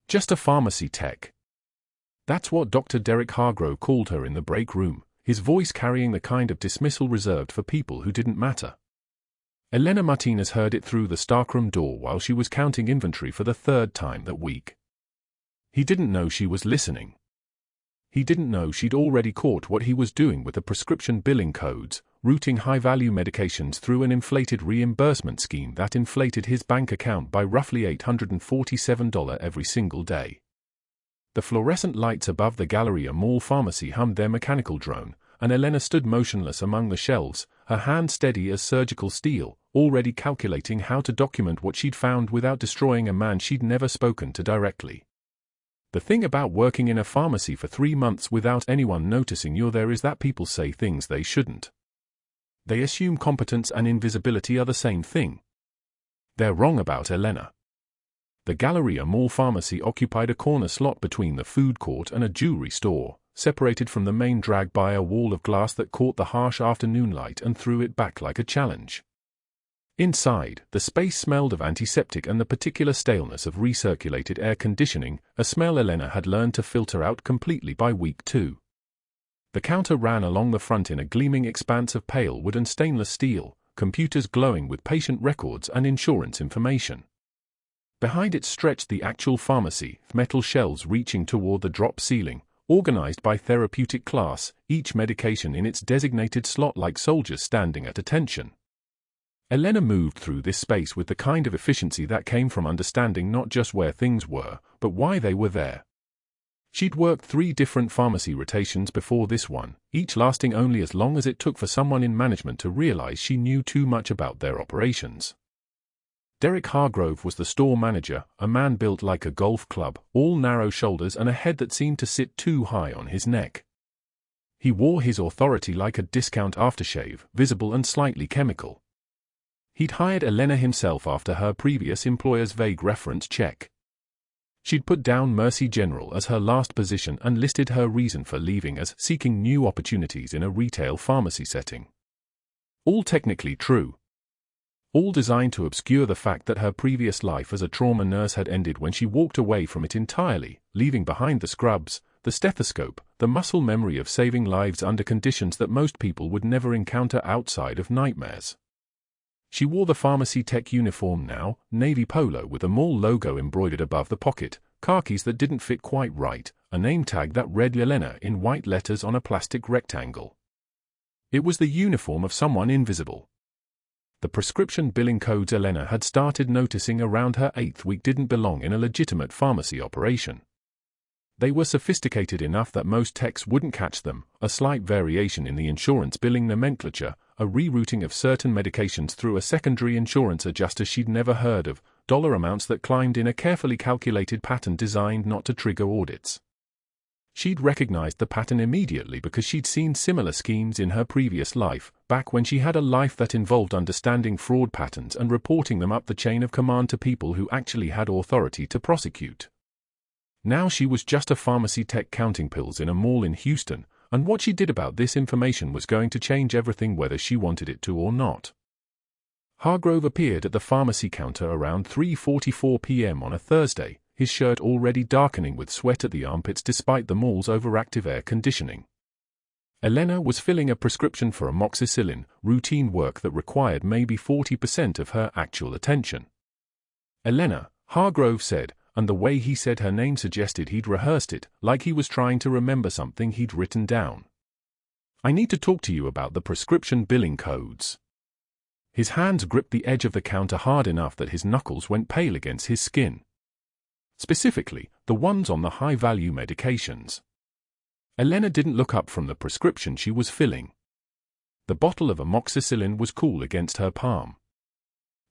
Just a pharmacy tech. That's what Dr. Derek Hargrove called her in the break room, his voice carrying the kind of dismissal reserved for people who didn't matter. Elena Martinez heard it through the stockroom door while she was counting inventory for the third time that week. He didn't know she was listening. He didn't know she'd already caught what he was doing with the prescription billing codes, routing high-value medications through an inflated reimbursement scheme that inflated his bank account by roughly $847 every single day. The fluorescent lights above the Galleria Mall pharmacy hummed their mechanical drone, and Elena stood motionless among the shelves, her hand steady as surgical steel, already calculating how to document what she'd found without destroying a man she'd never spoken to directly. The thing about working in a pharmacy for 3 months without anyone noticing you're there is that people say things they shouldn't. They assume competence and invisibility are the same thing. They're wrong about Elena. The Galleria Mall pharmacy occupied a corner slot between the food court and a jewelry store, separated from the main drag by a wall of glass that caught the harsh afternoon light and threw it back like a challenge. Inside, the space smelled of antiseptic and the particular staleness of recirculated air conditioning, a smell Elena had learned to filter out completely by week 2. The counter ran along the front in a gleaming expanse of pale wood and stainless steel, computers glowing with patient records and insurance information. Behind it stretched the actual pharmacy, metal shelves reaching toward the drop ceiling, organized by therapeutic class, each medication in its designated slot like soldiers standing at attention. Elena moved through this space with the kind of efficiency that came from understanding not just where things were, but why they were there. She'd worked 3 different pharmacy rotations before this one, each lasting only as long as it took for someone in management to realize she knew too much about their operations. Derek Hargrove was the store manager, a man built like a golf club, all narrow shoulders and a head that seemed to sit too high on his neck. He wore his authority like a discount aftershave, visible and slightly chemical. He'd hired Elena himself after her previous employer's vague reference check. She'd put down Mercy General as her last position and listed her reason for leaving as seeking new opportunities in a retail pharmacy setting. All technically true. All designed to obscure the fact that her previous life as a trauma nurse had ended when she walked away from it entirely, leaving behind the scrubs, the stethoscope, the muscle memory of saving lives under conditions that most people would never encounter outside of nightmares. She wore the pharmacy tech uniform now, navy polo with a mall logo embroidered above the pocket, khakis that didn't fit quite right, a name tag that read Elena in white letters on a plastic rectangle. It was the uniform of someone invisible. The prescription billing codes Elena had started noticing around her 8th week didn't belong in a legitimate pharmacy operation. They were sophisticated enough that most techs wouldn't catch them, a slight variation in the insurance billing nomenclature, a rerouting of certain medications through a secondary insurance adjuster she'd never heard of, dollar amounts that climbed in a carefully calculated pattern designed not to trigger audits. She'd recognized the pattern immediately because she'd seen similar schemes in her previous life, back when she had a life that involved understanding fraud patterns and reporting them up the chain of command to people who actually had authority to prosecute. Now she was just a pharmacy tech counting pills in a mall in Houston, and what she did about this information was going to change everything whether she wanted it to or not. Hargrove appeared at the pharmacy counter around 3:44 p.m. on a Thursday, his shirt already darkening with sweat at the armpits despite the mall's overactive air conditioning. Elena was filling a prescription for amoxicillin, routine work that required maybe 40% of her actual attention. Elena, Hargrove said, and the way he said her name suggested he'd rehearsed it, like he was trying to remember something he'd written down. I need to talk to you about the prescription billing codes. His hands gripped the edge of the counter hard enough that his knuckles went pale against his skin. Specifically, the ones on the high-value medications. Elena didn't look up from the prescription she was filling. The bottle of amoxicillin was cool against her palm.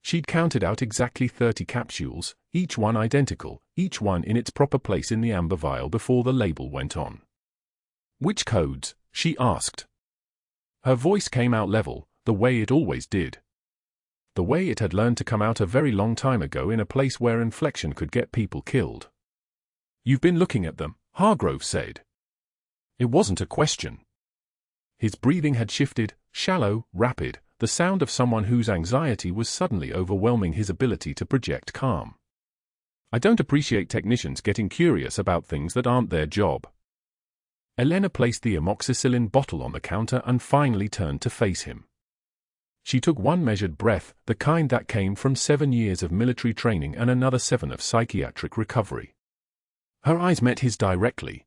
She'd counted out exactly 30 capsules, each one identical, each one in its proper place in the amber vial before the label went on. Which codes? She asked. Her voice came out level, the way it always did. The way it had learned to come out a very long time ago in a place where inflection could get people killed. You've been looking at them, Hargrove said. It wasn't a question. His breathing had shifted, shallow, rapid, the sound of someone whose anxiety was suddenly overwhelming his ability to project calm. I don't appreciate technicians getting curious about things that aren't their job. Elena placed the amoxicillin bottle on the counter and finally turned to face him. She took one measured breath, the kind that came from 7 years of military training and another 7 of psychiatric recovery. Her eyes met his directly.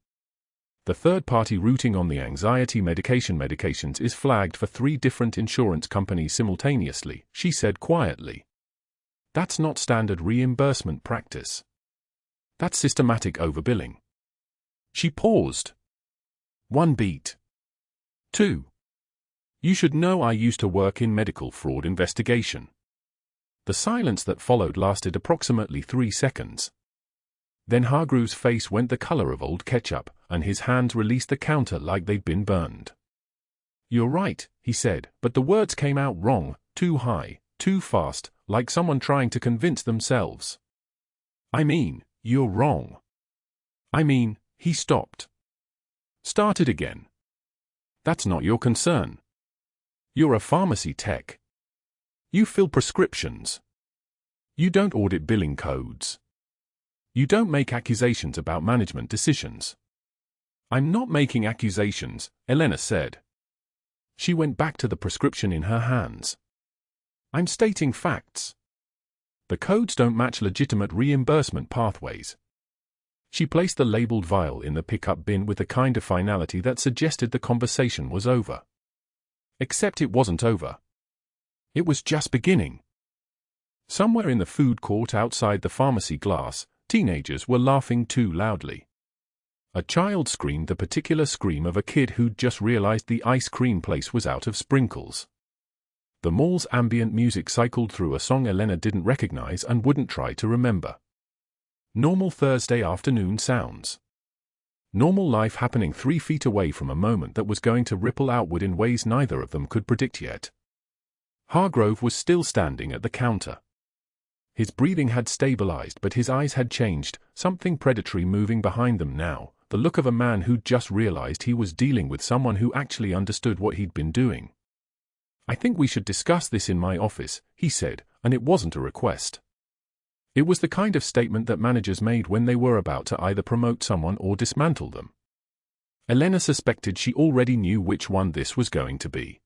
The third-party routing on the anxiety medications is flagged for 3 different insurance companies simultaneously, she said quietly. That's not standard reimbursement practice. That's systematic overbilling. She paused. 1 beat. 2. You should know I used to work in medical fraud investigation. The silence that followed lasted approximately 3 seconds. Then Hargrove's face went the color of old ketchup, and his hands released the counter like they'd been burned. You're right, he said, but the words came out wrong, too high, too fast, like someone trying to convince themselves. I mean, you're wrong. I mean, he stopped. Started again. That's not your concern. You're a pharmacy tech. You fill prescriptions. You don't audit billing codes. You don't make accusations about management decisions. I'm not making accusations, Elena said. She went back to the prescription in her hands. I'm stating facts. The codes don't match legitimate reimbursement pathways. She placed the labeled vial in the pickup bin with the kind of finality that suggested the conversation was over. Except it wasn't over. It was just beginning. Somewhere in the food court outside the pharmacy glass, teenagers were laughing too loudly. A child screamed the particular scream of a kid who'd just realized the ice cream place was out of sprinkles. The mall's ambient music cycled through a song Elena didn't recognize and wouldn't try to remember. Normal Thursday afternoon sounds. Normal life happening 3 feet away from a moment that was going to ripple outward in ways neither of them could predict yet. Hargrove was still standing at the counter. His breathing had stabilized, but his eyes had changed, something predatory moving behind them now, the look of a man who'd just realized he was dealing with someone who actually understood what he'd been doing. I think we should discuss this in my office, he said, and it wasn't a request. It was the kind of statement that managers made when they were about to either promote someone or dismantle them. Elena suspected she already knew which one this was going to be.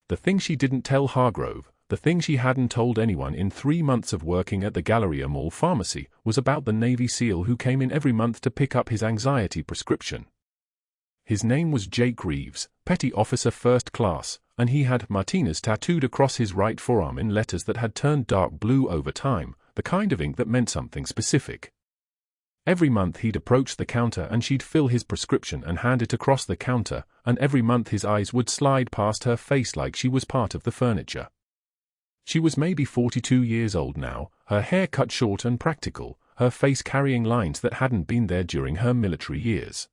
The thing she didn't tell Hargrove, the thing she hadn't told anyone in 3 months of working at the Galleria Mall pharmacy, was about the Navy SEAL who came in every month to pick up his anxiety prescription. His name was Jake Reeves, Petty Officer First Class, and he had Martinez tattooed across his right forearm in letters that had turned dark blue over time, the kind of ink that meant something specific. Every month he'd approach the counter and she'd fill his prescription and hand it across the counter, and every month his eyes would slide past her face like she was part of the furniture. She was maybe 42 years old now, her hair cut short and practical, her face carrying lines that hadn't been there during her military years.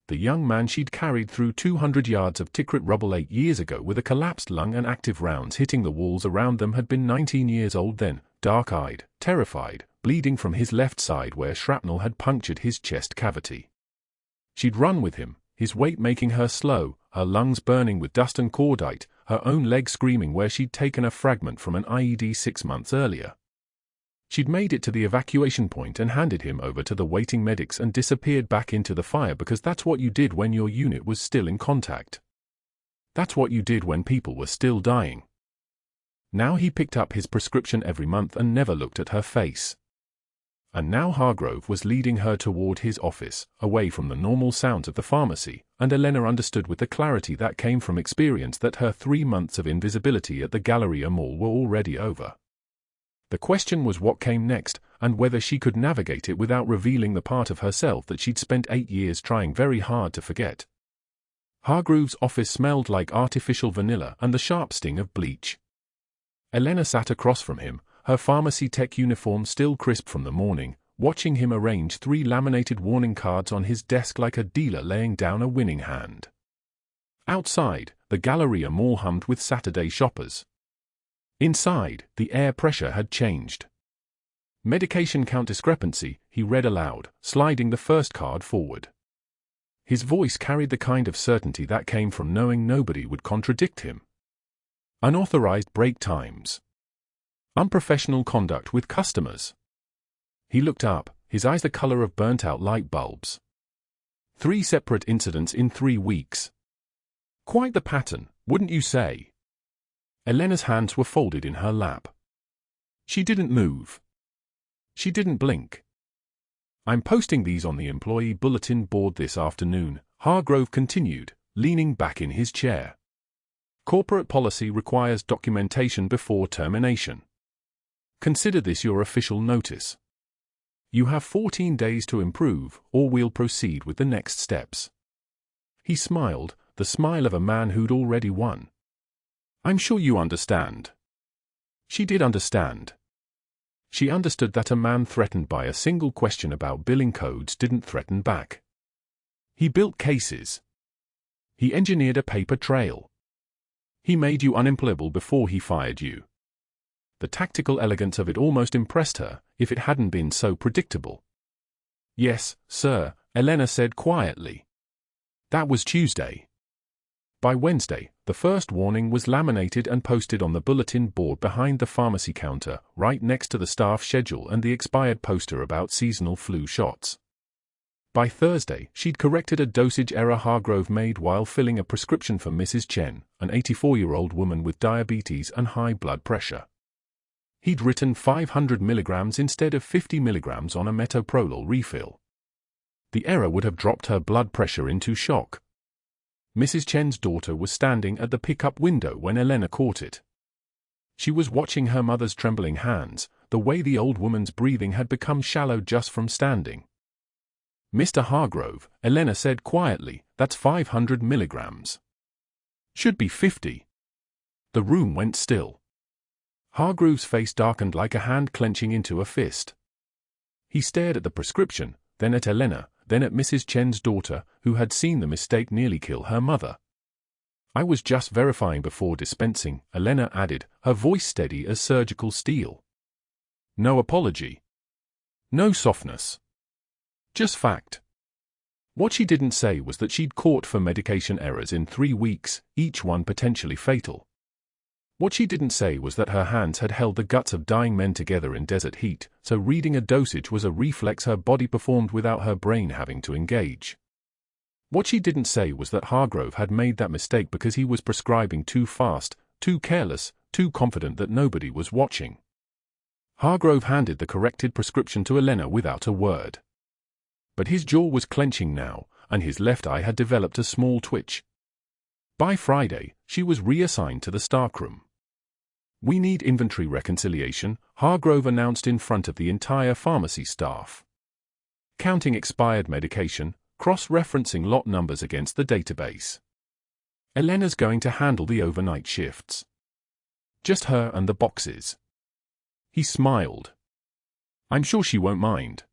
The young man she'd carried through 200 yards of Tikrit rubble 8 years ago with a collapsed lung and active rounds hitting the walls around them had been 19 years old then, dark-eyed, terrified, bleeding from his left side where shrapnel had punctured his chest cavity. She'd run with him, his weight making her slow, her lungs burning with dust and cordite, her own leg screaming where she'd taken a fragment from an IED 6 months earlier. She'd made it to the evacuation point and handed him over to the waiting medics and disappeared back into the fire because that's what you did when your unit was still in contact. That's what you did when people were still dying. Now he picked up his prescription every month and never looked at her face. And now Hargrove was leading her toward his office, away from the normal sounds of the pharmacy, and Elena understood with the clarity that came from experience that her 3 months of invisibility at the Galleria Mall were already over. The question was what came next, and whether she could navigate it without revealing the part of herself that she'd spent 8 years trying very hard to forget. Hargrove's office smelled like artificial vanilla and the sharp sting of bleach. Elena sat across from him, her pharmacy tech uniform still crisp from the morning, watching him arrange 3 laminated warning cards on his desk like a dealer laying down a winning hand. Outside, the Galleria Mall hummed with Saturday shoppers. Inside, the air pressure had changed. Medication count discrepancy, he read aloud, sliding the first card forward. His voice carried the kind of certainty that came from knowing nobody would contradict him. Unauthorized break times. Unprofessional conduct with customers. He looked up, his eyes the color of burnt-out light bulbs. 3 separate incidents in 3 weeks. Quite the pattern, wouldn't you say? Elena's hands were folded in her lap. She didn't move. She didn't blink. I'm posting these on the employee bulletin board this afternoon, Hargrove continued, leaning back in his chair. Corporate policy requires documentation before termination. Consider this your official notice. You have 14 days to improve, or we'll proceed with the next steps. He smiled, the smile of a man who'd already won. I'm sure you understand. She did understand. She understood that a man threatened by a single question about billing codes didn't threaten back. He built cases. He engineered a paper trail. He made you unemployable before he fired you. The tactical elegance of it almost impressed her, if it hadn't been so predictable. Yes, sir, Elena said quietly. That was Tuesday. By Wednesday, the first warning was laminated and posted on the bulletin board behind the pharmacy counter, right next to the staff schedule and the expired poster about seasonal flu shots. By Thursday, she'd corrected a dosage error Hargrove made while filling a prescription for Mrs. Chen, an 84-year-old woman with diabetes and high blood pressure. He'd written 500 milligrams instead of 50 milligrams on a metoprolol refill. The error would have dropped her blood pressure into shock. Mrs. Chen's daughter was standing at the pickup window when Elena caught it. She was watching her mother's trembling hands, the way the old woman's breathing had become shallow just from standing. Mr. Hargrove, Elena said quietly, that's 500 milligrams. Should be 50. The room went still. Hargrove's face darkened like a hand clenching into a fist. He stared at the prescription, then at Elena, then at Mrs. Chen's daughter, who had seen the mistake nearly kill her mother. I was just verifying before dispensing, Elena added, her voice steady as surgical steel. No apology. No softness. Just fact. What she didn't say was that she'd caught 4 medication errors in 3 weeks, each one potentially fatal. What she didn't say was that her hands had held the guts of dying men together in desert heat, so reading a dosage was a reflex her body performed without her brain having to engage. What she didn't say was that Hargrove had made that mistake because he was prescribing too fast, too careless, too confident that nobody was watching. Hargrove handed the corrected prescription to Elena without a word. But his jaw was clenching now, and his left eye had developed a small twitch. By Friday, she was reassigned to the stockroom. We need inventory reconciliation, Hargrove announced in front of the entire pharmacy staff. Counting expired medication, cross-referencing lot numbers against the database. Elena's going to handle the overnight shifts. Just her and the boxes. He smiled. I'm sure she won't mind.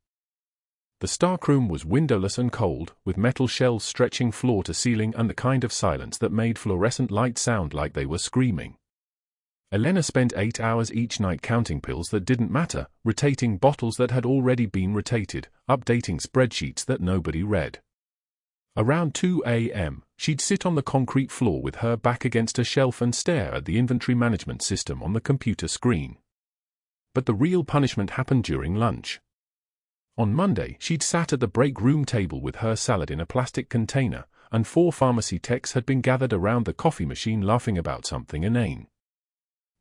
The stockroom was windowless and cold, with metal shelves stretching floor to ceiling and the kind of silence that made fluorescent lights sound like they were screaming. Elena spent 8 hours each night counting pills that didn't matter, rotating bottles that had already been rotated, updating spreadsheets that nobody read. Around 2 a.m., she'd sit on the concrete floor with her back against a shelf and stare at the inventory management system on the computer screen. But the real punishment happened during lunch. On Monday, she'd sat at the break room table with her salad in a plastic container, and 4 pharmacy techs had been gathered around the coffee machine laughing about something inane.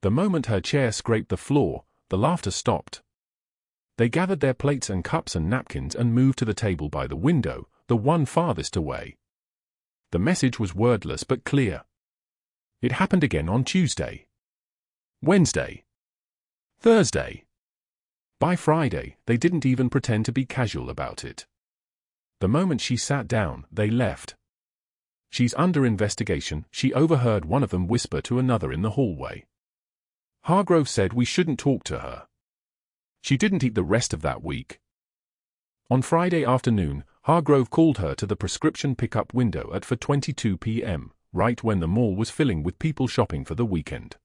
The moment her chair scraped the floor, the laughter stopped. They gathered their plates and cups and napkins and moved to the table by the window, the one farthest away. The message was wordless but clear. It happened again on Tuesday. Wednesday. Thursday. By Friday, they didn't even pretend to be casual about it. The moment she sat down, they left. She's under investigation, she overheard one of them whisper to another in the hallway. Hargrove said we shouldn't talk to her. She didn't eat the rest of that week. On Friday afternoon, Hargrove called her to the prescription pickup window at 4:22 p.m., right when the mall was filling with people shopping for the weekend.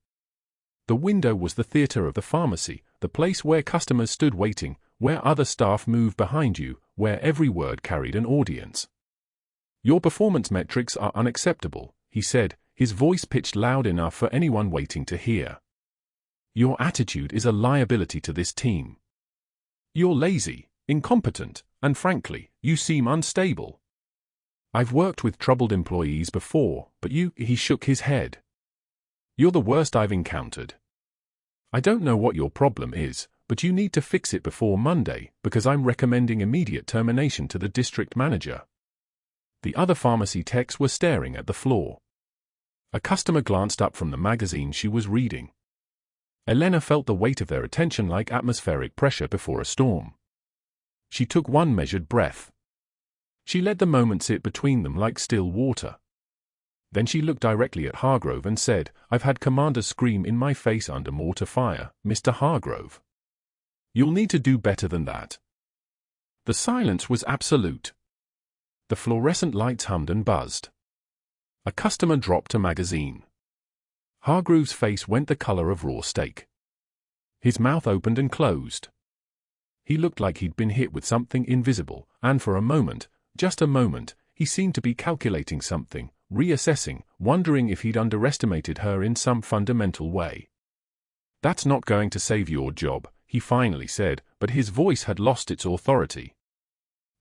The window was the theater of the pharmacy, the place where customers stood waiting, where other staff moved behind you, where every word carried an audience. Your performance metrics are unacceptable, he said, his voice pitched loud enough for anyone waiting to hear. Your attitude is a liability to this team. You're lazy, incompetent, and frankly, you seem unstable. I've worked with troubled employees before, but he shook his head. You're the worst I've encountered. I don't know what your problem is, but you need to fix it before Monday, because I'm recommending immediate termination to the district manager. The other pharmacy techs were staring at the floor. A customer glanced up from the magazine she was reading. Elena felt the weight of their attention like atmospheric pressure before a storm. She took one measured breath. She let the moment sit between them like still water. Then she looked directly at Hargrove and said, "I've had commanders scream in my face under mortar fire, Mr. Hargrove. You'll need to do better than that." The silence was absolute. The fluorescent lights hummed and buzzed. A customer dropped a magazine. Hargrove's face went the color of raw steak. His mouth opened and closed. He looked like he'd been hit with something invisible, and for a moment, just a moment, he seemed to be calculating something, reassessing, wondering if he'd underestimated her in some fundamental way. "That's not going to save your job," he finally said, but his voice had lost its authority.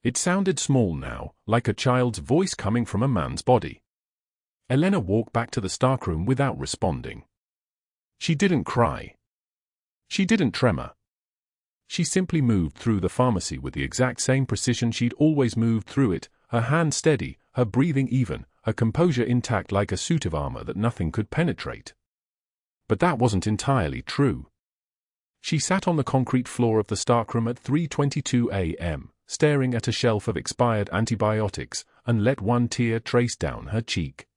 It sounded small now, like a child's voice coming from a man's body. Elena walked back to the stockroom without responding. She didn't cry. She didn't tremor. She simply moved through the pharmacy with the exact same precision she'd always moved through it, her hand steady, her breathing even, her composure intact like a suit of armor that nothing could penetrate. But that wasn't entirely true. She sat on the concrete floor of the stockroom at 3:22 a.m., staring at a shelf of expired antibiotics, and let one tear trace down her cheek.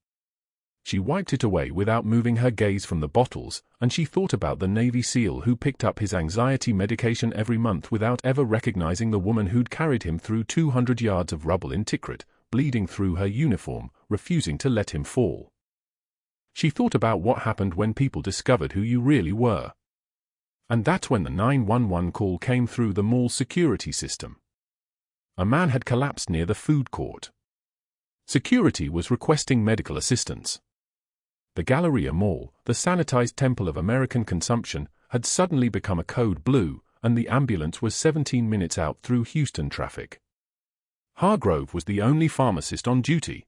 She wiped it away without moving her gaze from the bottles, and she thought about the Navy SEAL who picked up his anxiety medication every month without ever recognizing the woman who'd carried him through 200 yards of rubble in Tikrit, bleeding through her uniform, refusing to let him fall. She thought about what happened when people discovered who you really were. And that's when the 911 call came through the mall security system. A man had collapsed near the food court. Security was requesting medical assistance. The Galleria Mall, the sanitized temple of American consumption, had suddenly become a code blue, and the ambulance was 17 minutes out through Houston traffic. Hargrove was the only pharmacist on duty.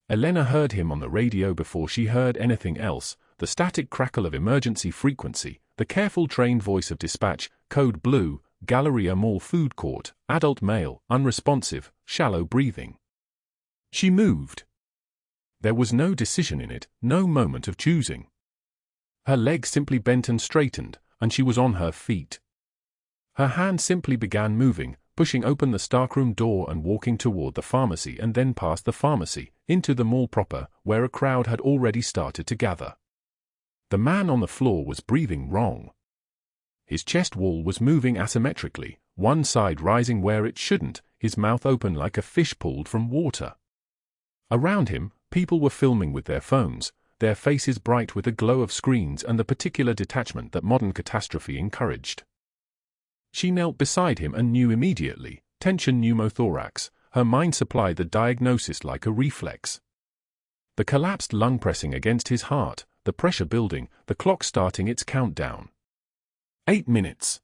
Elena heard him on the radio before she heard anything else, the static crackle of emergency frequency, the careful trained voice of dispatch, code blue, Galleria Mall food court, adult male, unresponsive, shallow breathing. She moved. There was no decision in it, no moment of choosing. Her legs simply bent and straightened, and she was on her feet. Her hand simply began moving, pushing open the stockroom door and walking toward the pharmacy and then past the pharmacy, into the mall proper, where a crowd had already started to gather. The man on the floor was breathing wrong. His chest wall was moving asymmetrically, one side rising where it shouldn't, his mouth open like a fish pulled from water. Around him, people were filming with their phones, their faces bright with the glow of screens and the particular detachment that modern catastrophe encouraged. She knelt beside him and knew immediately, tension pneumothorax, her mind supplied the diagnosis like a reflex. The collapsed lung pressing against his heart, the pressure building, the clock starting its countdown. 8 minutes.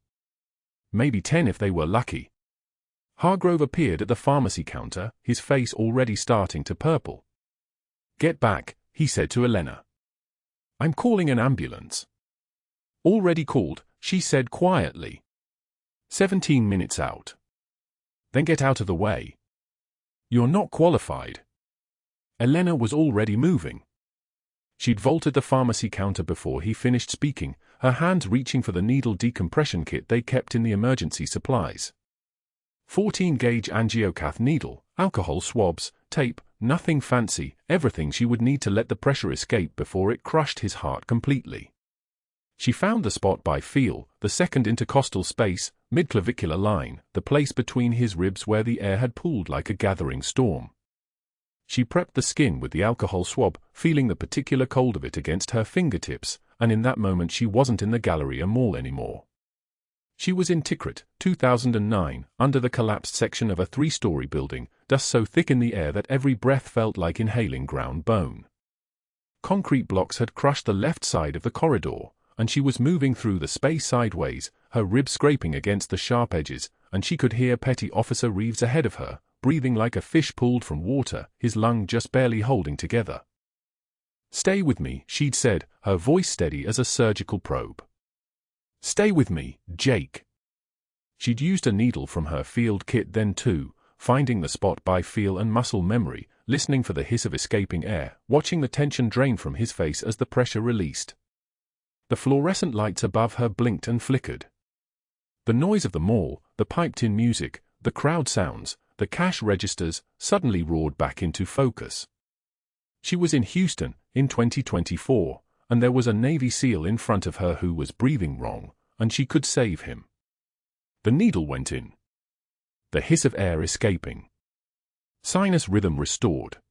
Maybe 10 if they were lucky. Hargrove appeared at the pharmacy counter, his face already starting to purple. "Get back," he said to Elena. "I'm calling an ambulance." "Already called," she said quietly. 17 minutes out. "Then get out of the way. You're not qualified." Elena was already moving. She'd vaulted the pharmacy counter before he finished speaking, her hands reaching for the needle decompression kit they kept in the emergency supplies. 14-gauge angiocath needle, alcohol swabs, tape, nothing fancy, everything she would need to let the pressure escape before it crushed his heart completely. She found the spot by feel, the second intercostal space, midclavicular line, the place between his ribs where the air had pooled like a gathering storm. She prepped the skin with the alcohol swab, feeling the particular cold of it against her fingertips, and in that moment she wasn't in the Galleria Mall anymore. She was in Tikrit, 2009, under the collapsed section of a 3-story building, dust so thick in the air that every breath felt like inhaling ground bone. Concrete blocks had crushed the left side of the corridor, and she was moving through the space sideways, her ribs scraping against the sharp edges, and she could hear Petty Officer Reeves ahead of her, breathing like a fish pulled from water, his lung just barely holding together. "Stay with me," she'd said, her voice steady as a surgical probe. "Stay with me, Jake." She'd used a needle from her field kit then too, finding the spot by feel and muscle memory, listening for the hiss of escaping air, watching the tension drain from his face as the pressure released. The fluorescent lights above her blinked and flickered. The noise of the mall, the piped-in music, the crowd sounds, the cash registers, suddenly roared back into focus. She was in Houston, in 2024, and there was a Navy SEAL in front of her who was breathing wrong, and she could save him. The needle went in. The hiss of air escaping. Sinus rhythm restored.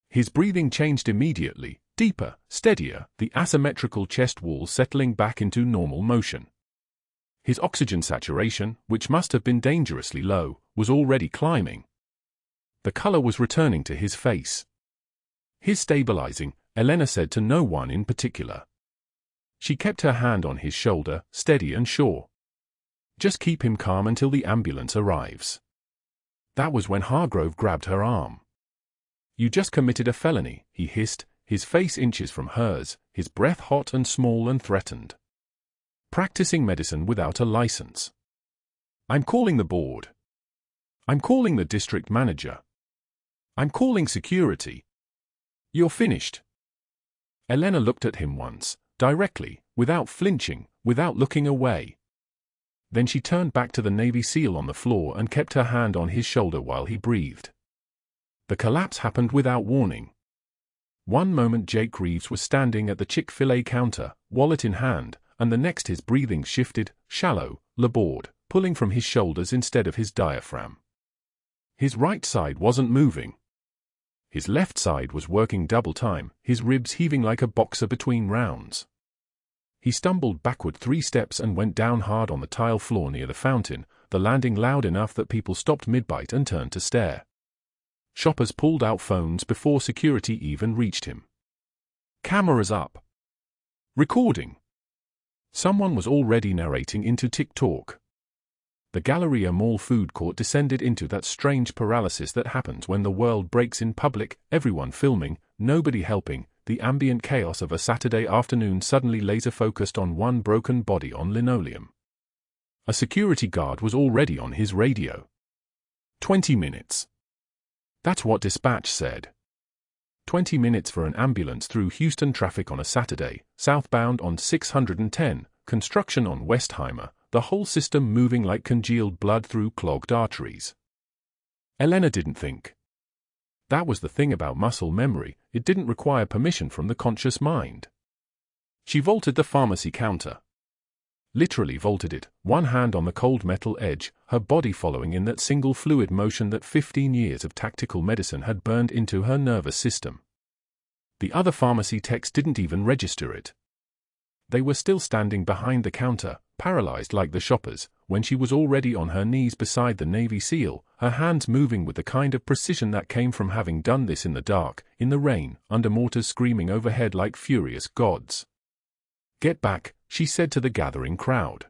His breathing changed immediately, deeper, steadier, the asymmetrical chest wall settling back into normal motion. His oxygen saturation, which must have been dangerously low, was already climbing. The color was returning to his face. "His stabilizing," Elena said to no one in particular. She kept her hand on his shoulder, steady and sure. "Just keep him calm until the ambulance arrives." That was when Hargrove grabbed her arm. "You just committed a felony," he hissed, his face inches from hers, his breath hot and small and threatened. "Practicing medicine without a license. I'm calling the board. I'm calling the district manager. I'm calling security. You're finished." Elena looked at him once, directly, without flinching, without looking away. Then she turned back to the Navy SEAL on the floor and kept her hand on his shoulder while he breathed. The collapse happened without warning. One moment Jake Reeves was standing at the Chick-fil-A counter, wallet in hand, and the next his breathing shifted, shallow, labored, pulling from his shoulders instead of his diaphragm. His right side wasn't moving. His left side was working double time, his ribs heaving like a boxer between rounds. He stumbled backward 3 steps and went down hard on the tile floor near the fountain, the landing loud enough that people stopped mid-bite and turned to stare. Shoppers pulled out phones before security even reached him. "Cameras up. Recording." Someone was already narrating into TikTok. The Galleria Mall food court descended into that strange paralysis that happens when the world breaks in public, everyone filming, nobody helping, the ambient chaos of a Saturday afternoon suddenly laser-focused on one broken body on linoleum. A security guard was already on his radio. 20 minutes. That's what dispatch said. 20 minutes for an ambulance through Houston traffic on a Saturday, southbound on 610, construction on Westheimer, the whole system moving like congealed blood through clogged arteries. Elena didn't think. That was the thing about muscle memory, it didn't require permission from the conscious mind. She vaulted the pharmacy counter. Literally vaulted it, one hand on the cold metal edge, her body following in that single fluid motion that 15 years of tactical medicine had burned into her nervous system. The other pharmacy techs didn't even register it. They were still standing behind the counter, paralyzed like the shoppers, when she was already on her knees beside the Navy SEAL, her hands moving with the kind of precision that came from having done this in the dark, in the rain, under mortars screaming overhead like furious gods. "Get back," she said to the gathering crowd.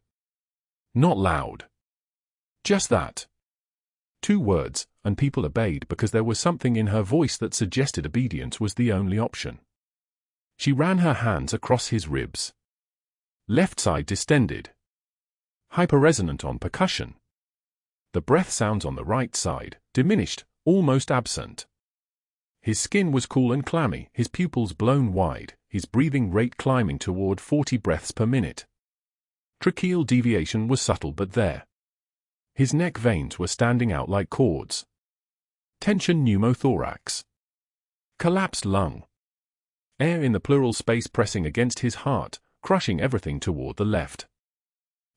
Not loud. Just that. 2 words, and people obeyed because there was something in her voice that suggested obedience was the only option. She ran her hands across his ribs. Left side distended. Hyperresonant on percussion. The breath sounds on the right side, diminished, almost absent. His skin was cool and clammy, his pupils blown wide, his breathing rate climbing toward 40 breaths per minute. Tracheal deviation was subtle but there. His neck veins were standing out like cords. Tension pneumothorax. Collapsed lung. Air in the pleural space pressing against his heart, crushing everything toward the left.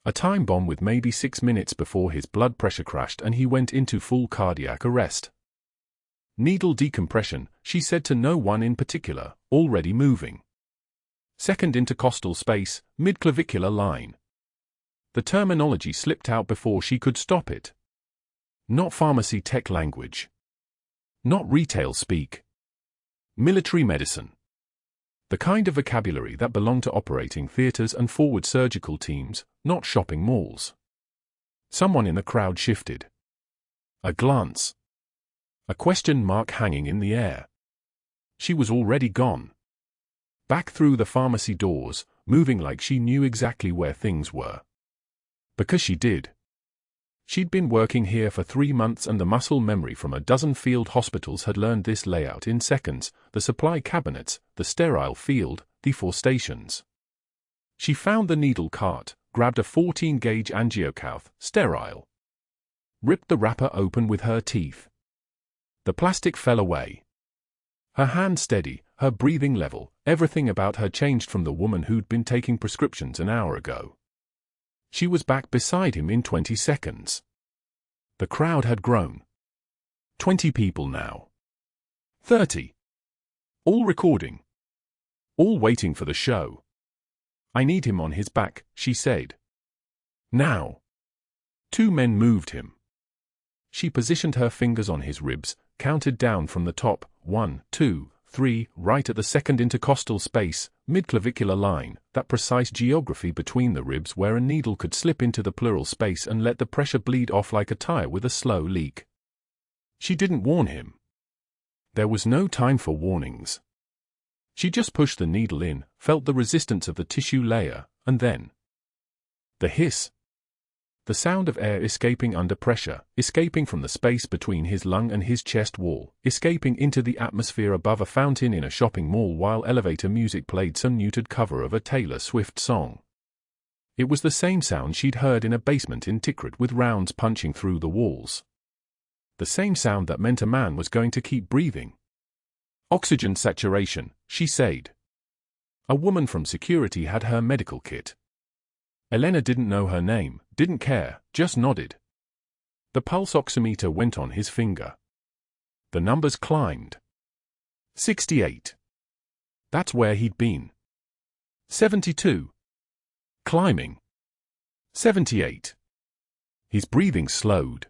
A time bomb with maybe 6 minutes before his blood pressure crashed and he went into full cardiac arrest. Needle decompression, she said to no one in particular, already moving. Second intercostal space, midclavicular line. The terminology slipped out before she could stop it. Not pharmacy tech language. Not retail speak. Military medicine. The kind of vocabulary that belonged to operating theaters and forward surgical teams, not shopping malls. Someone in the crowd shifted. A glance. A question mark hanging in the air. She was already gone. Back through the pharmacy doors, moving like she knew exactly where things were. Because she did. She'd been working here for 3 months and the muscle memory from a dozen field hospitals had learned this layout in seconds: the supply cabinets, the sterile field, the 4 stations. She found the needle cart, grabbed a 14-gauge angiocouth, sterile. Ripped the wrapper open with her teeth. The plastic fell away. Her hand steady, her breathing level, everything about her changed from the woman who'd been taking prescriptions an hour ago. She was back beside him in 20 seconds. The crowd had grown. 20 people now. 30. All recording. All waiting for the show. I need him on his back, she said. Now. 2 men moved him. She positioned her fingers on his ribs, counted down from the top, 1, 2, 3, right at the second intercostal space, mid-clavicular line, that precise geography between the ribs where a needle could slip into the pleural space and let the pressure bleed off like a tire with a slow leak. She didn't warn him. There was no time for warnings. She just pushed the needle in, felt the resistance of the tissue layer, and then the hiss. The sound of air escaping under pressure, escaping from the space between his lung and his chest wall, escaping into the atmosphere above a fountain in a shopping mall while elevator music played some muted cover of a Taylor Swift song. It was the same sound she'd heard in a basement in Tikrit with rounds punching through the walls. The same sound that meant a man was going to keep breathing. Oxygen saturation, she said. A woman from security had her medical kit. Elena didn't know her name, didn't care, just nodded. The pulse oximeter went on his finger. The numbers climbed. 68. That's where he'd been. 72. Climbing. 78. His breathing slowed.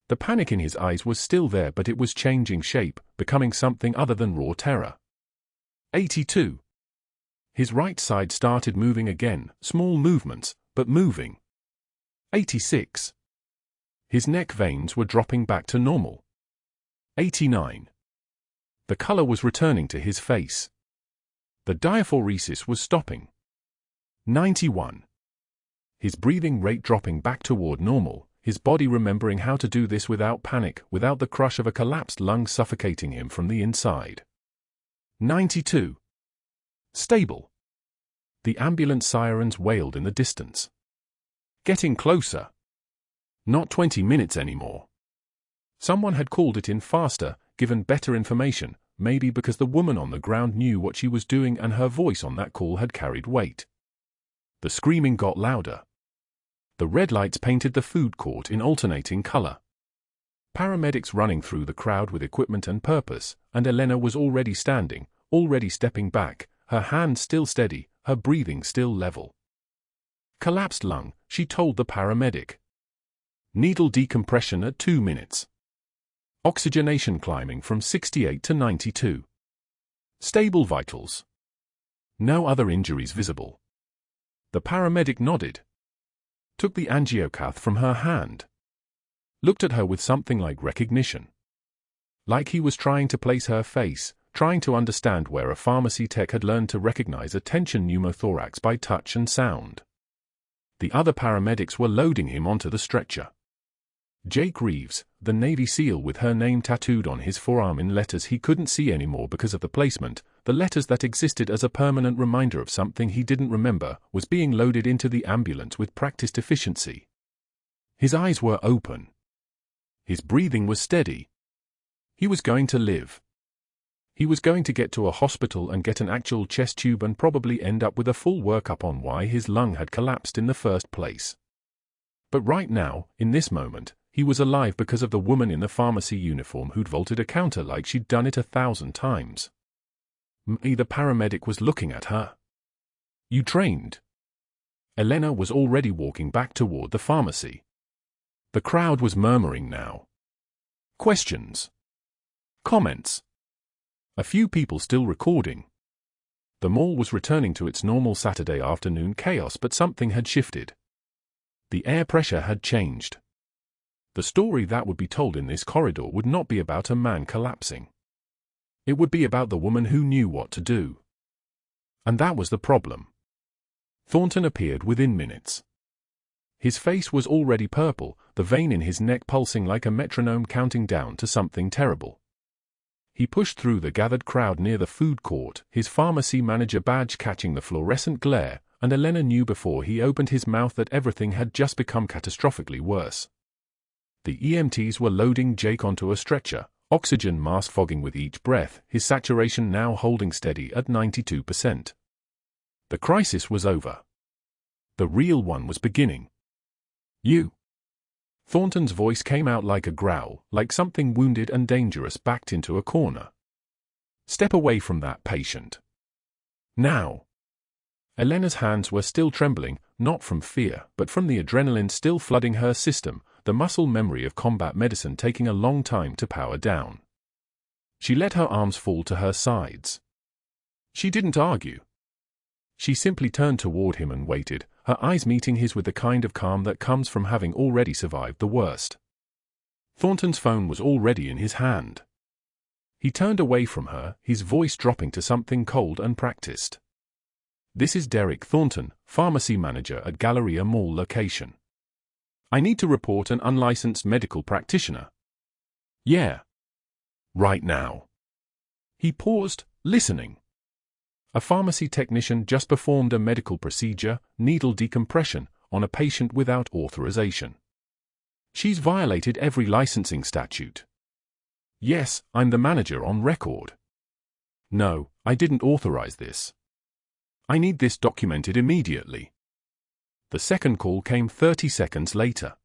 The panic in his eyes was still there, but it was changing shape, becoming something other than raw terror. 82. His right side started moving again, small movements, but moving. 86. His neck veins were dropping back to normal. 89. The color was returning to his face. The diaphoresis was stopping. 91. His breathing rate dropping back toward normal, his body remembering how to do this without panic, without the crush of a collapsed lung suffocating him from the inside. 92. Stable. The ambulance sirens wailed in the distance. Getting closer. Not 20 minutes anymore. Someone had called it in faster, given better information, maybe because the woman on the ground knew what she was doing and her voice on that call had carried weight. The screaming got louder. The red lights painted the food court in alternating color. Paramedics running through the crowd with equipment and purpose, and Elena was already standing, already stepping back, her hand still steady, her breathing still level. Collapsed lung, she told the paramedic. Needle decompression at 2 minutes. Oxygenation climbing from 68 to 92. Stable vitals. No other injuries visible. The paramedic nodded. Took the angiocouth from her hand. Looked at her with something like recognition. Like he was trying to place her face, trying to understand where a pharmacy tech had learned to recognize a tension pneumothorax by touch and sound. The other paramedics were loading him onto the stretcher. Jake Reeves, the Navy SEAL with her name tattooed on his forearm in letters he couldn't see anymore because of the placement, the letters that existed as a permanent reminder of something he didn't remember, was being loaded into the ambulance with practiced efficiency. His eyes were open. His breathing was steady. He was going to live. He was going to get to a hospital and get an actual chest tube and probably end up with a full workup on why his lung had collapsed in the first place. But right now, in this moment, he was alive because of the woman in the pharmacy uniform who'd vaulted a counter like she'd done it 1,000 times. The paramedic was looking at her. You trained? Elena was already walking back toward the pharmacy. The crowd was murmuring now. Questions. Comments. A few people still recording. The mall was returning to its normal Saturday afternoon chaos, but something had shifted. The air pressure had changed. The story that would be told in this corridor would not be about a man collapsing. It would be about the woman who knew what to do. And that was the problem. Thornton appeared within minutes. His face was already purple, the vein in his neck pulsing like a metronome counting down to something terrible. He pushed through the gathered crowd near the food court, his pharmacy manager badge catching the fluorescent glare, and Elena knew before he opened his mouth that everything had just become catastrophically worse. The EMTs were loading Jake onto a stretcher, oxygen mask fogging with each breath, his saturation now holding steady at 92%. The crisis was over. The real one was beginning. "You." Thornton's voice came out like a growl, like something wounded and dangerous backed into a corner. "Step away from that patient. Now." Elena's hands were still trembling, not from fear, but from the adrenaline still flooding her system, the muscle memory of combat medicine taking a long time to power down. She let her arms fall to her sides. She didn't argue. She simply turned toward him and waited, her eyes meeting his with the kind of calm that comes from having already survived the worst. Thornton's phone was already in his hand. He turned away from her, his voice dropping to something cold and practiced. "This is Derek Thornton, pharmacy manager at Galleria Mall location. I need to report an unlicensed medical practitioner." "Yeah. Right now." He paused, listening. A pharmacy technician just performed a medical procedure, needle decompression, on a patient without authorization. She's violated every licensing statute. "Yes, I'm the manager on record." "No, I didn't authorize this. I need this documented immediately." The second call came 30 seconds later.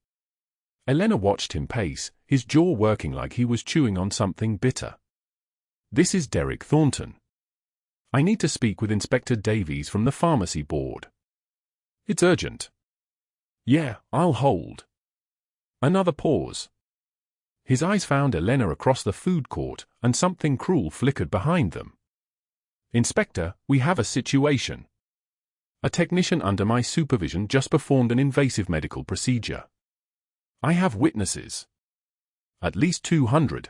Elena watched him pace, his jaw working like he was chewing on something bitter. "This is Derek Thornton. I need to speak with Inspector Davies from the pharmacy board." "It's urgent." "Yeah, I'll hold." Another pause. His eyes found Elena across the food court, and something cruel flickered behind them. "Inspector, we have a situation. A technician under my supervision just performed an invasive medical procedure. I have witnesses. At least 200.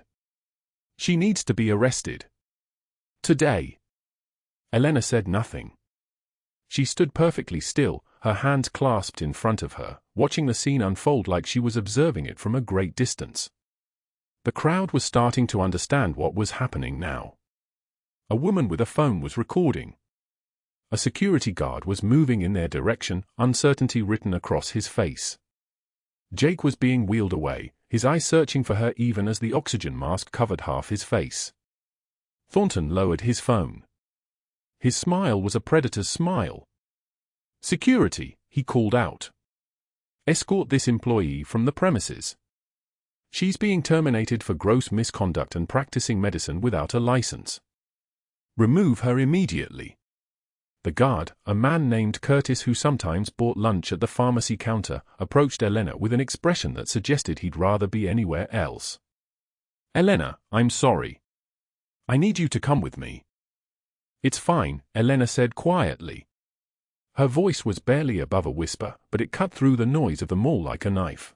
She needs to be arrested. Today." Elena said nothing. She stood perfectly still, her hands clasped in front of her, watching the scene unfold like she was observing it from a great distance. The crowd was starting to understand what was happening now. A woman with a phone was recording. A security guard was moving in their direction, uncertainty written across his face. Jake was being wheeled away, his eyes searching for her even as the oxygen mask covered half his face. Thornton lowered his phone. His smile was a predator's smile. "Security," he called out. "Escort this employee from the premises. She's being terminated for gross misconduct and practicing medicine without a license. Remove her immediately." The guard, a man named Curtis who sometimes bought lunch at the pharmacy counter, approached Elena with an expression that suggested he'd rather be anywhere else. "Elena, I'm sorry. I need you to come with me." "It's fine," Elena said quietly. Her voice was barely above a whisper, but it cut through the noise of the mall like a knife.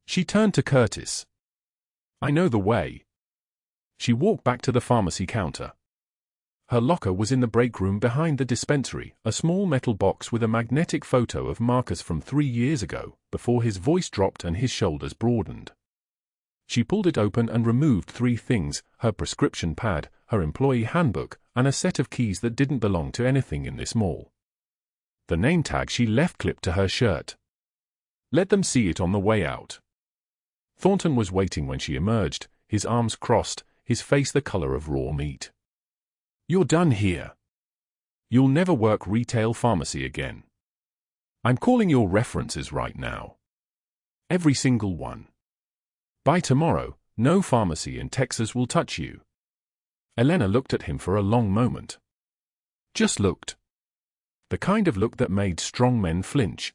She turned to Curtis. "I know the way." She walked back to the pharmacy counter. Her locker was in the break room behind the dispensary, a small metal box with a magnetic photo of Marcus from 3 years ago, before his voice dropped and his shoulders broadened. She pulled it open and removed 3 things, her prescription pad, her employee handbook, and a set of keys that didn't belong to anything in this mall. The name tag she left clipped to her shirt. "Let them see it on the way out." Thornton was waiting when she emerged, his arms crossed, his face the color of raw meat. "You're done here. You'll never work retail pharmacy again. I'm calling your references right now. Every single one. By tomorrow, no pharmacy in Texas will touch you." Elena looked at him for a long moment. Just looked. The kind of look that made strong men flinch.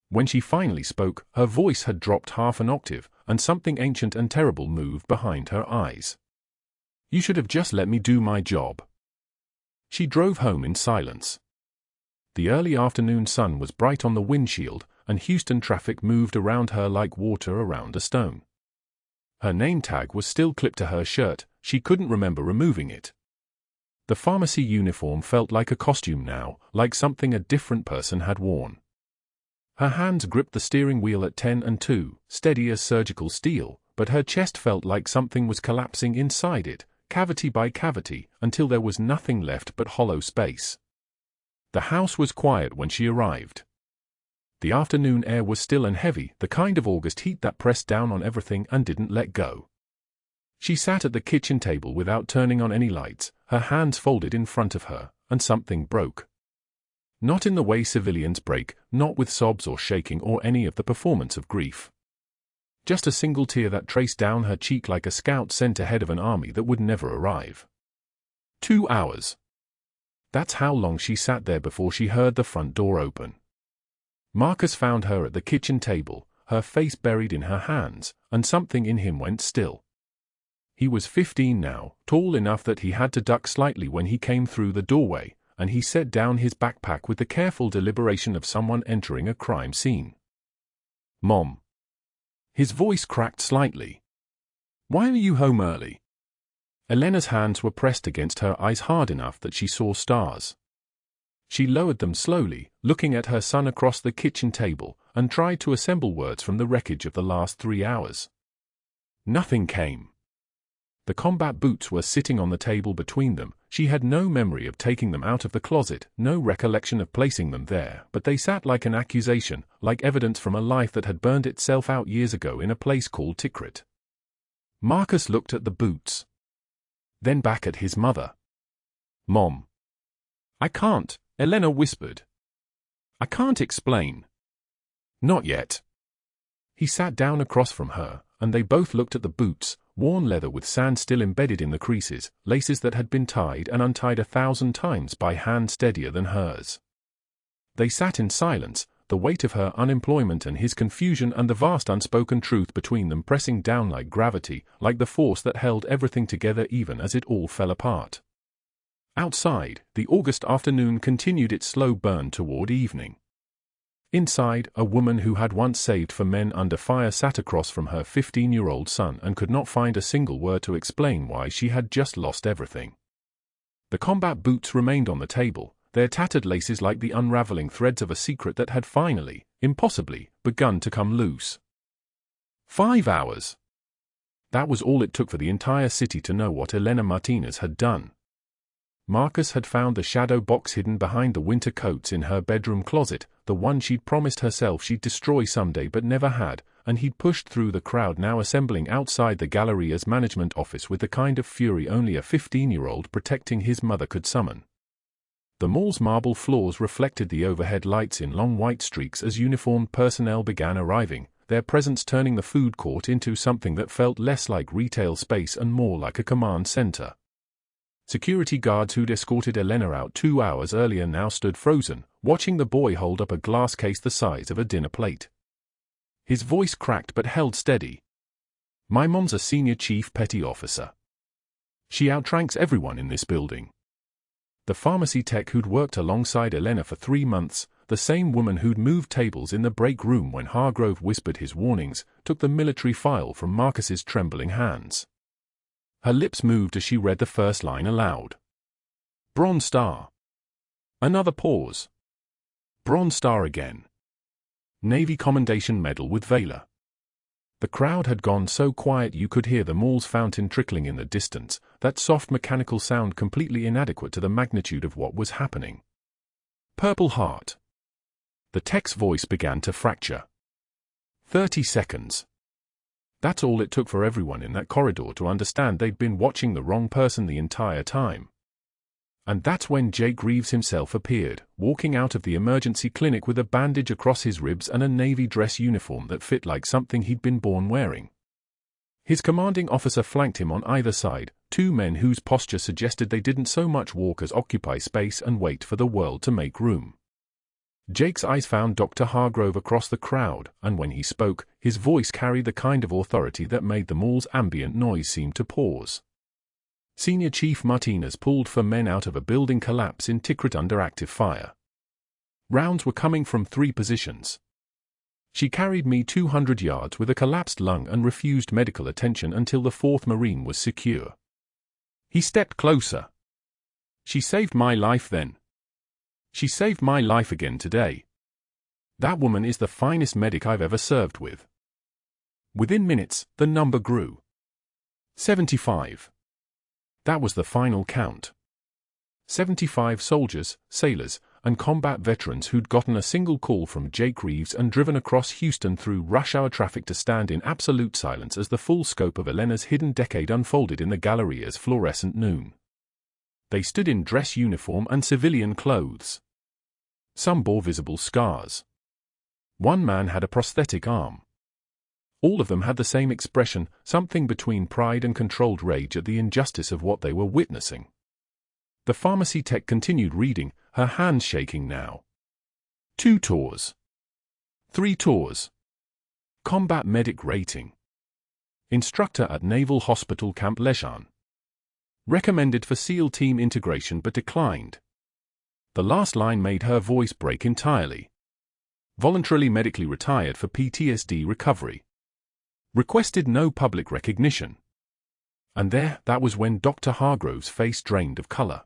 When she finally spoke, her voice had dropped half an octave, and something ancient and terrible moved behind her eyes. "You should have just let me do my job." She drove home in silence. The early afternoon sun was bright on the windshield, and Houston traffic moved around her like water around a stone. Her name tag was still clipped to her shirt. She couldn't remember removing it. The pharmacy uniform felt like a costume now, like something a different person had worn. Her hands gripped the steering wheel at 10-2, steady as surgical steel, but her chest felt like something was collapsing inside it, cavity by cavity, until there was nothing left but hollow space. The house was quiet when she arrived. The afternoon air was still and heavy, the kind of August heat that pressed down on everything and didn't let go. She sat at the kitchen table without turning on any lights, her hands folded in front of her, and something broke. Not in the way civilians break, not with sobs or shaking or any of the performance of grief. Just a single tear that traced down her cheek like a scout sent ahead of an army that would never arrive. 2 hours. That's how long she sat there before she heard the front door open. Marcus found her at the kitchen table, her face buried in her hands, and something in him went still. He was 15 now, tall enough that he had to duck slightly when he came through the doorway, and he set down his backpack with the careful deliberation of someone entering a crime scene. "Mom." His voice cracked slightly. "Why are you home early?" Elena's hands were pressed against her eyes hard enough that she saw stars. She lowered them slowly, looking at her son across the kitchen table, and tried to assemble words from the wreckage of the last 3 hours. Nothing came. The combat boots were sitting on the table between them. She had no memory of taking them out of the closet, no recollection of placing them there, but they sat like an accusation, like evidence from a life that had burned itself out years ago in a place called Tikrit. Marcus looked at the boots. Then back at his mother. "Mom." "I can't," Elena whispered. "I can't explain." "Not yet." He sat down across from her, and they both looked at the boots, worn leather with sand still embedded in the creases, laces that had been tied and untied 1,000 times by hand steadier than hers. They sat in silence, the weight of her unemployment and his confusion and the vast unspoken truth between them pressing down like gravity, like the force that held everything together even as it all fell apart. Outside, the August afternoon continued its slow burn toward evening. Inside, a woman who had once saved for men under fire sat across from her 15-year-old son and could not find a single word to explain why she had just lost everything. The combat boots remained on the table, their tattered laces like the unraveling threads of a secret that had finally, impossibly, begun to come loose. 5 hours. That was all it took for the entire city to know what Elena Martinez had done. Marcus had found the shadow box hidden behind the winter coats in her bedroom closet, the one she'd promised herself she'd destroy someday but never had, and he'd pushed through the crowd now assembling outside the Galleria's management office with the kind of fury only a 15-year-old protecting his mother could summon. The mall's marble floors reflected the overhead lights in long white streaks as uniformed personnel began arriving, their presence turning the food court into something that felt less like retail space and more like a command center. Security guards who'd escorted Elena out 2 hours earlier now stood frozen, watching the boy hold up a glass case the size of a dinner plate. His voice cracked but held steady. "My mom's a senior chief petty officer. She outranks everyone in this building." The pharmacy tech who'd worked alongside Elena for 3 months, the same woman who'd moved tables in the break room when Hargrove whispered his warnings, took the military file from Marcus's trembling hands. Her lips moved as she read the first line aloud. "Bronze Star." Another pause. "Bronze Star again. Navy Commendation Medal with Valor." The crowd had gone so quiet you could hear the mall's fountain trickling in the distance, that soft mechanical sound completely inadequate to the magnitude of what was happening. "Purple Heart." The tech's voice began to fracture. 30 seconds. That's all it took for everyone in that corridor to understand they'd been watching the wrong person the entire time. And that's when Jake Reeves himself appeared, walking out of the emergency clinic with a bandage across his ribs and a navy dress uniform that fit like something he'd been born wearing. His commanding officer flanked him on either side, 2 men whose posture suggested they didn't so much walk as occupy space and wait for the world to make room. Jake's eyes found Dr. Hargrove across the crowd, and when he spoke, his voice carried the kind of authority that made the mall's ambient noise seem to pause. Senior Chief Martinez pulled 4 men out of a building collapse in Tikrit under active fire. Rounds were coming from 3 positions. She carried me 200 yards with a collapsed lung and refused medical attention until the 4th Marine was secure. He stepped closer. She saved my life then. She saved my life again today. That woman is the finest medic I've ever served with. Within minutes, the number grew. 75. That was the final count. 75 soldiers, sailors, and combat veterans who'd gotten a single call from Jake Reeves and driven across Houston through rush-hour traffic to stand in absolute silence as the full scope of Elena's hidden decade unfolded in the Galleria's fluorescent noon. They stood in dress uniform and civilian clothes. Some bore visible scars. One man had a prosthetic arm. All of them had the same expression, something between pride and controlled rage at the injustice of what they were witnessing. The pharmacy tech continued reading, her hands shaking now. 2 tours. 3 tours. Combat medic rating. Instructor at Naval Hospital Camp Lejeune. Recommended for SEAL team integration but declined. The last line made her voice break entirely. Voluntarily medically retired for PTSD recovery. Requested no public recognition. And that was when Dr. Hargrove's face drained of color.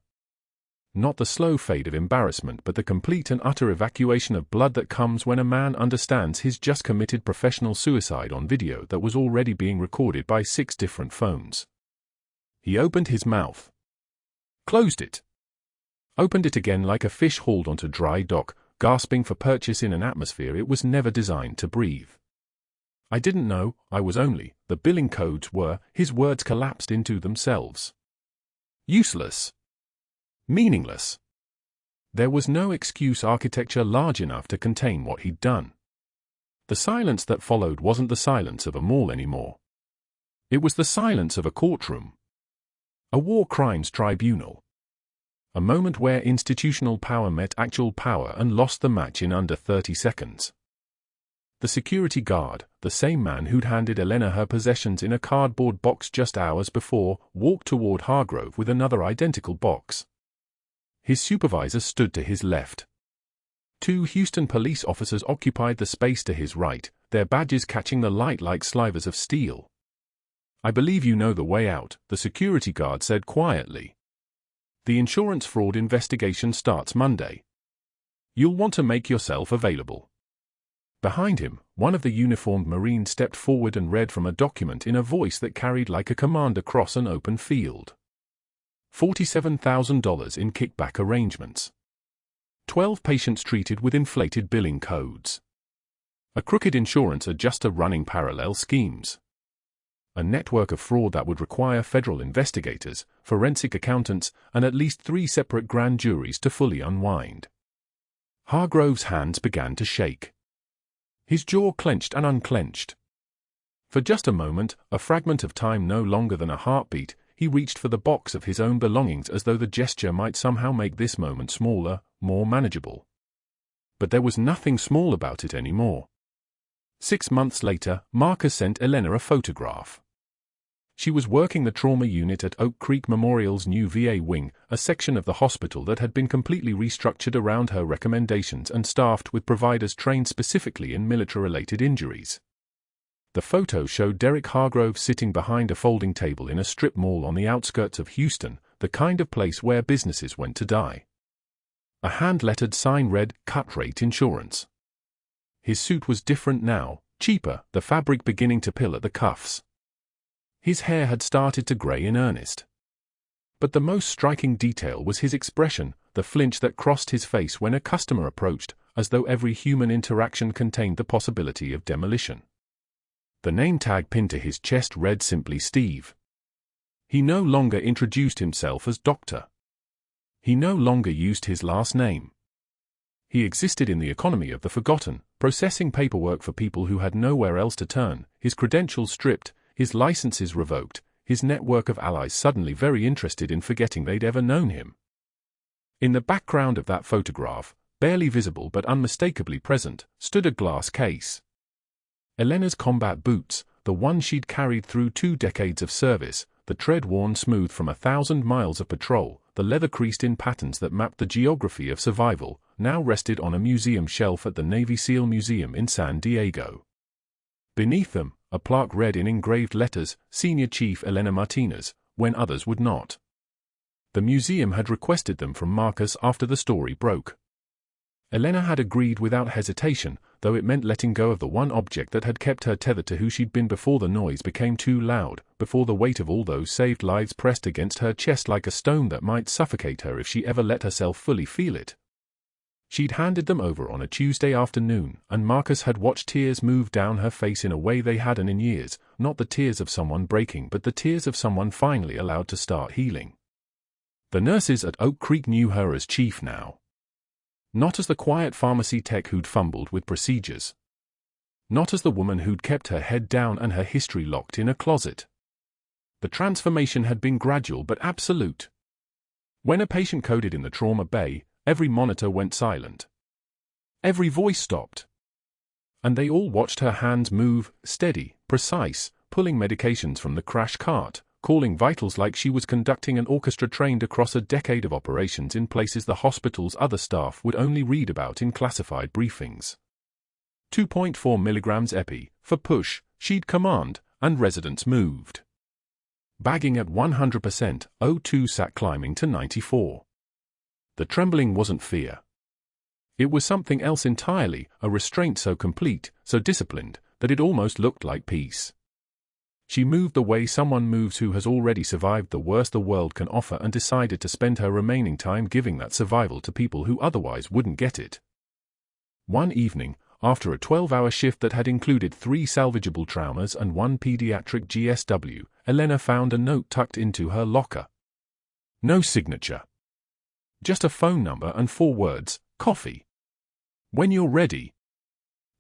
Not the slow fade of embarrassment but the complete and utter evacuation of blood that comes when a man understands he's just committed professional suicide on video that was already being recorded by 6 different phones. He opened his mouth. Closed it. Opened it again like a fish hauled onto dry dock, gasping for purchase in an atmosphere it was never designed to breathe. I didn't know, I was only, the billing codes were, his words collapsed into themselves. Useless. Meaningless. There was no excuse architecture large enough to contain what he'd done. The silence that followed wasn't the silence of a mall anymore. It was the silence of a courtroom. A war crimes tribunal. A moment where institutional power met actual power and lost the match in under 30 seconds. The security guard, the same man who'd handed Elena her possessions in a cardboard box just hours before, walked toward Hargrove with another identical box. His supervisor stood to his left. 2 Houston police officers occupied the space to his right, their badges catching the light like slivers of steel. I believe you know the way out, the security guard said quietly. The insurance fraud investigation starts Monday. You'll want to make yourself available. Behind him, one of the uniformed Marines stepped forward and read from a document in a voice that carried like a command across an open field. $47,000 in kickback arrangements. 12 patients treated with inflated billing codes. A crooked insurance adjuster running parallel schemes. A network of fraud that would require federal investigators, forensic accountants, and at least 3 separate grand juries to fully unwind. Hargrove's hands began to shake. His jaw clenched and unclenched. For just a moment, a fragment of time no longer than a heartbeat, he reached for the box of his own belongings as though the gesture might somehow make this moment smaller, more manageable. But there was nothing small about it anymore. 6 months later, Marcus sent Elena a photograph. She was working the trauma unit at Oak Creek Memorial's new VA wing, a section of the hospital that had been completely restructured around her recommendations and staffed with providers trained specifically in military-related injuries. The photo showed Derek Hargrove sitting behind a folding table in a strip mall on the outskirts of Houston, the kind of place where businesses went to die. A hand-lettered sign read, "Cut Rate Insurance." His suit was different now, cheaper, the fabric beginning to pill at the cuffs. His hair had started to gray in earnest. But the most striking detail was his expression, the flinch that crossed his face when a customer approached, as though every human interaction contained the possibility of demolition. The name tag pinned to his chest read simply Steve. He no longer introduced himself as Doctor. He no longer used his last name. He existed in the economy of the forgotten, processing paperwork for people who had nowhere else to turn, his credentials stripped, his licenses revoked, his network of allies suddenly very interested in forgetting they'd ever known him. In the background of that photograph, barely visible but unmistakably present, stood a glass case. Elena's combat boots, the one she'd carried through 2 decades of service, the tread worn smooth from 1,000 miles of patrol, the leather creased in patterns that mapped the geography of survival, now rested on a museum shelf at the Navy SEAL Museum in San Diego. Beneath them, a plaque read in engraved letters, Senior Chief Elena Martinez, when others would not. The museum had requested them from Marcus after the story broke. Elena had agreed without hesitation, though it meant letting go of the one object that had kept her tethered to who she'd been before the noise became too loud, before the weight of all those saved lives pressed against her chest like a stone that might suffocate her if she ever let herself fully feel it. She'd handed them over on a Tuesday afternoon, and Marcus had watched tears move down her face in a way they hadn't in years, not the tears of someone breaking but the tears of someone finally allowed to start healing. The nurses at Oak Creek knew her as Chief now. Not as the quiet pharmacy tech who'd fumbled with procedures. Not as the woman who'd kept her head down and her history locked in a closet. The transformation had been gradual but absolute. When a patient coded in the trauma bay, every monitor went silent. Every voice stopped. And they all watched her hands move, steady, precise, pulling medications from the crash cart, calling vitals like she was conducting an orchestra trained across a decade of operations in places the hospital's other staff would only read about in classified briefings. 2.4 milligrams epi, for push, she'd command, and residents moved. Bagging at 100%, O2 sat climbing to 94. The trembling wasn't fear. It was something else entirely, a restraint so complete, so disciplined, that it almost looked like peace. She moved the way someone moves who has already survived the worst the world can offer and decided to spend her remaining time giving that survival to people who otherwise wouldn't get it. One evening, after a 12-hour shift that had included 3 salvageable traumas and 1 pediatric GSW, Elena found a note tucked into her locker. No signature. Just a phone number and 4 words, coffee. When you're ready.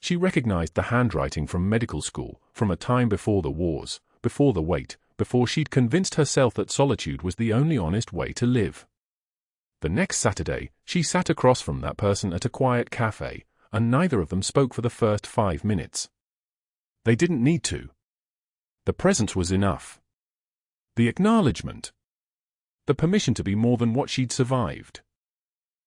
She recognized the handwriting from medical school, from a time before the wars, before the wait, before she'd convinced herself that solitude was the only honest way to live. The next Saturday, she sat across from that person at a quiet cafe, and neither of them spoke for the first 5 minutes. They didn't need to. The presence was enough. The acknowledgement. The permission to be more than what she'd survived.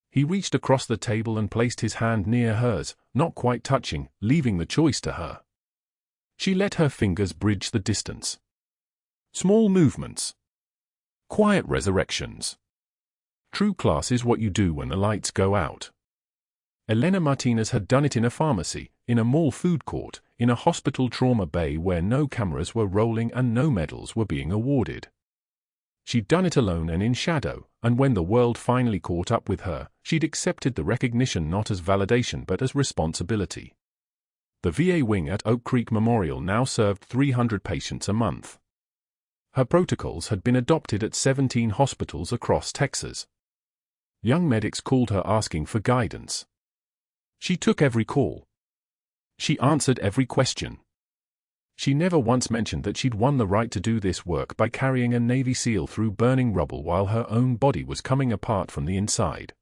He reached across the table and placed his hand near hers, not quite touching, leaving the choice to her. She let her fingers bridge the distance. Small movements. Quiet resurrections. True class is what you do when the lights go out. Elena Martinez had done it in a pharmacy, in a mall food court, in a hospital trauma bay where no cameras were rolling and no medals were being awarded. She'd done it alone and in shadow, and when the world finally caught up with her, she'd accepted the recognition not as validation but as responsibility. The VA wing at Oak Creek Memorial now served 300 patients a month. Her protocols had been adopted at 17 hospitals across Texas. Young medics called her asking for guidance. She took every call. She answered every question. She never once mentioned that she'd won the right to do this work by carrying a Navy SEAL through burning rubble while her own body was coming apart from the inside.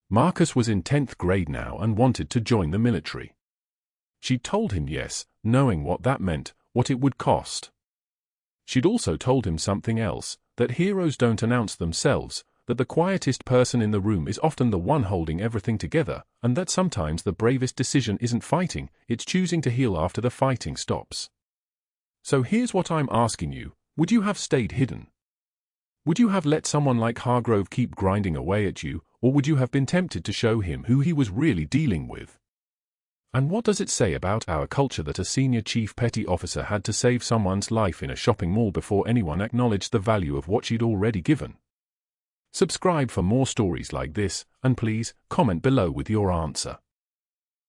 Marcus was in 10th grade now and wanted to join the military. She'd told him yes, knowing what that meant, what it would cost. She'd also told him something else, that heroes don't announce themselves, that the quietest person in the room is often the one holding everything together, and that sometimes the bravest decision isn't fighting, it's choosing to heal after the fighting stops. So here's what I'm asking you, would you have stayed hidden? Would you have let someone like Hargrove keep grinding away at you, or would you have been tempted to show him who he was really dealing with? And what does it say about our culture that a senior chief petty officer had to save someone's life in a shopping mall before anyone acknowledged the value of what she'd already given? Subscribe for more stories like this, and please, comment below with your answer.